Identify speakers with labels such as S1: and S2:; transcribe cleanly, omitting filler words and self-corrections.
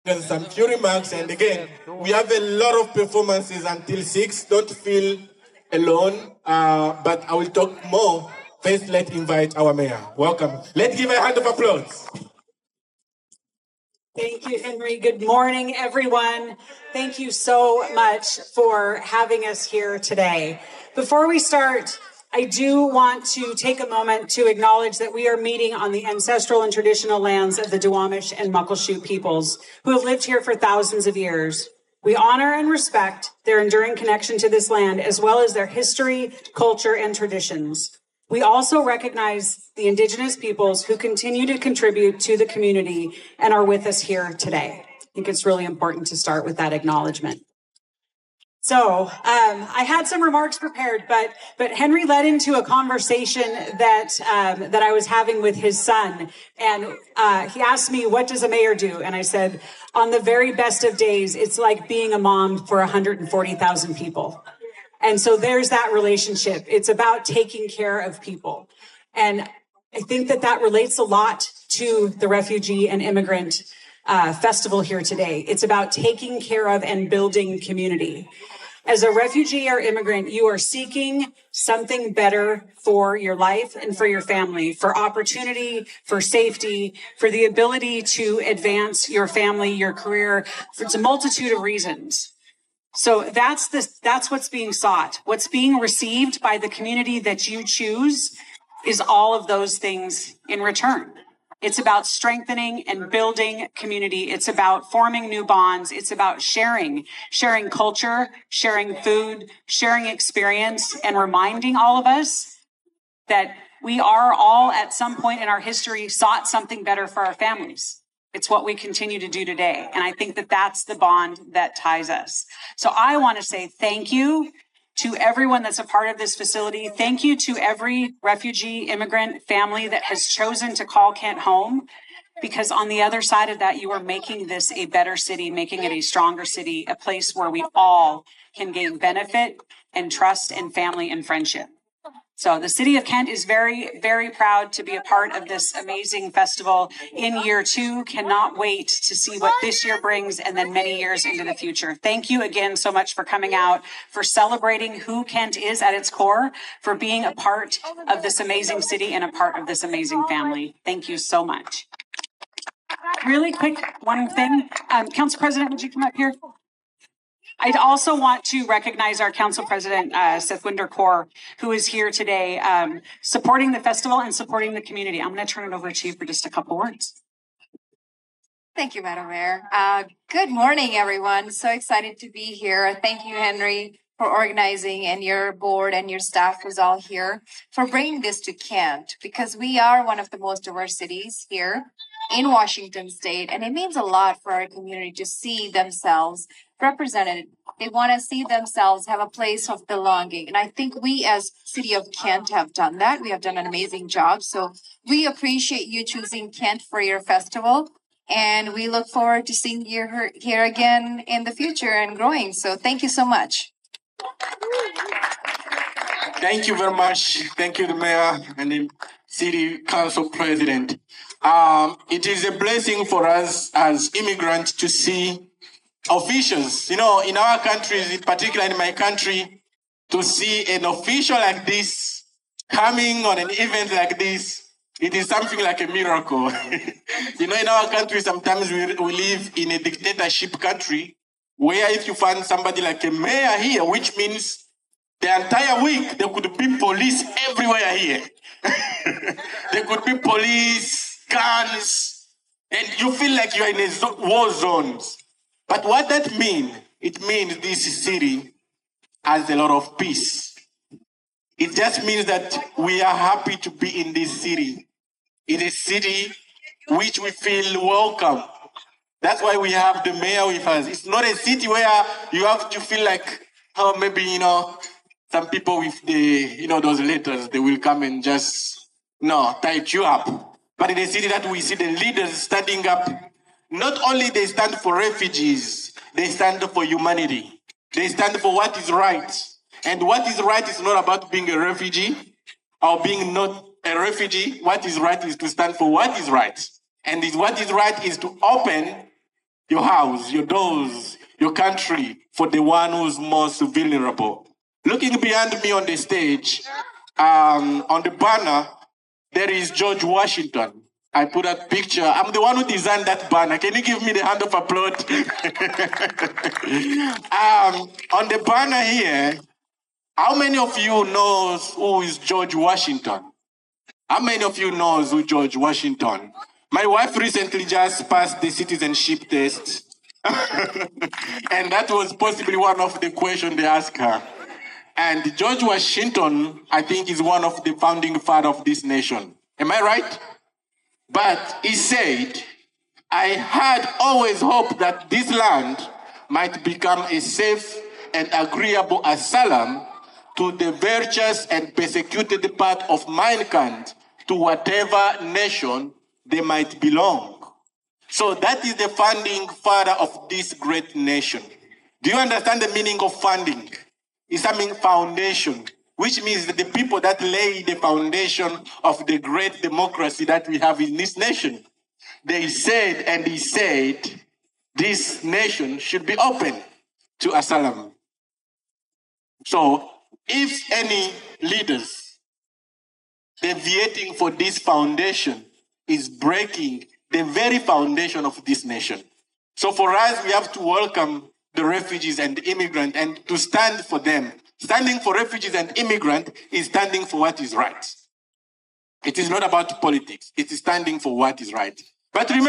S1: some few remarks, and again, we have a lot of performances until 6. Don't feel alone, but I will talk more. First, let's invite our mayor. Welcome. Let's give a hand of applause.
S2: Thank you, Henry. Good morning, everyone. Thank you so much for having us here today. Before we start, I do want to take a moment to acknowledge that we are meeting on the ancestral and traditional lands of the Duwamish and Muckleshoot peoples who have lived here for thousands of years. We honor and respect their enduring connection to this land, as well as their history, culture, and traditions. We also recognize the Indigenous peoples who continue to contribute to the community and are with us here today. I think it's really important to start with that acknowledgement. So I had some remarks prepared, but Henry led into a conversation that I was having with his son, and he asked me, "What does a mayor do?" And I said, "On the very best of days, it's like being a mom for 140,000 people." And so there's that relationship. It's about taking care of people, and I think that relates a lot to the Refugee and Immigrant Festival here today. It's about taking care of and building community. As a refugee or immigrant, you are seeking something better for your life and for your family, for opportunity, for safety, for the ability to advance your family, your career. It's a multitude of reasons. So that's what's being sought. What's being received by the community that you choose is all of those things in return. It's about strengthening and building community. It's about forming new bonds. It's about sharing culture, sharing food, sharing experience, and reminding all of us that we are all at some point in our history sought something better for our families. It's what we continue to do today. And I think that that's the bond that ties us. So I want to say thank you to everyone that's a part of this facility. Thank you to every refugee immigrant family that has chosen to call Kent home, because on the other side of that, you are making this a better city, making it a stronger city, a place where we all can gain benefit and trust and family and friendship. So the city of Kent is very, very proud to be a part of this amazing festival in year 2. Cannot wait to see what this year brings and then many years into the future. Thank you again so much for coming out, for celebrating who Kent is at its core, for being a part of this amazing city and a part of this amazing family. Thank you so much. Really quick, one thing. Council President, would you come up here? I'd also want to recognize our Council President, Sethwinder Kaur, who is here today supporting the festival and supporting the community. I'm going to turn it over to you for just a couple words.
S3: Thank you, Madam Mayor. Good morning, everyone. So excited to be here. Thank you, Henry, for organizing, and your board and your staff who's all here for bringing this to Kent, because we are one of the most diverse cities here in Washington State, and it means a lot for our community to see themselves represented. They want to see themselves have a place of belonging, and I think we as City of Kent have done that. We have done an amazing job, so we appreciate you choosing Kent for your festival, and we look forward to seeing you here again in the future and growing. So thank you so much.
S1: Thank you very much. Thank you, the mayor and the city council president. It is a blessing for us as immigrants to see officials, in our countries, in particular in my country, to see an official like this coming on an event like this. It is something like a miracle. In our country, sometimes we live in a dictatorship country where if you find somebody like a mayor here, which means the entire week there could be police everywhere here. There could be police, guns, and you feel like you're in a war zones. But what that means? It means this city has a lot of peace. It just means that we are happy to be in this city. It is a city which we feel welcome. That's why we have the mayor with us. It's not a city where you have to feel like, oh, maybe, some people with the, those letters, they will come and just, tie you up. But in a city that we see the leaders standing up, not only they stand for refugees, they stand for humanity. They stand for what is right. And what is right is not about being a refugee or being not a refugee. What is right is to stand for what is right. And what is right is to open your house, your doors, your country for the one who's most vulnerable. Looking behind me on the stage, on the banner, there is George Washington. I put that picture. I'm the one who designed that banner. Can you give me the hand of applause? On the banner here, how many of you knows who is George Washington? How many of you knows who George Washington? My wife recently just passed the citizenship test. And that was possibly one of the questions they asked her. And George Washington, I think, is one of the founding fathers of this nation. Am I right? But he said, I had always hoped that this land might become a safe and agreeable asylum to the virtuous and persecuted part of mankind, to whatever nation they might belong. So that is the founding father of this great nation. Do you understand the meaning of founding? It's mean foundation, which means that the people that lay the foundation of the great democracy that we have in this nation, they said and he said, this nation should be open to asylum. So if any leaders deviating for this foundation is breaking the very foundation of this nation. So for us, we have to welcome the refugees and the immigrants and to stand for them. Standing for refugees and immigrants is standing for what is right. It is not about politics. It is standing for what is right. But remember,